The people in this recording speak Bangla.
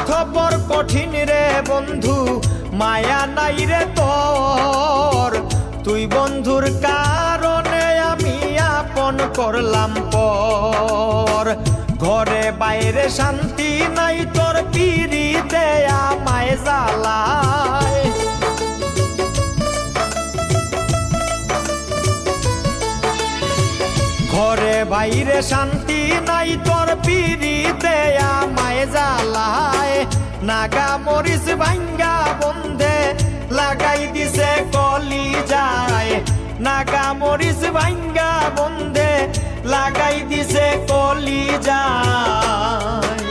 স্বার্থপর কঠিন রে বন্ধু, মায়া নাই রে তোর। তুই বন্ধুর কারণে আমি আপন করলাম পর। ঘরে বাইরে শান্তি নাই তোর, পিরিতে আমায় জ্বালায়। ঘরে বাইরে শান্তি নাই তোর, পিরিতে আমায় জ্বালায়। নাগা মরিচ ভাঙ্গা বন্ধে লাগাই দিছে কলি যায়। নাগা মরিচ ভাঙ্গা বন্ধে লাগাই দিছে কলি যায়।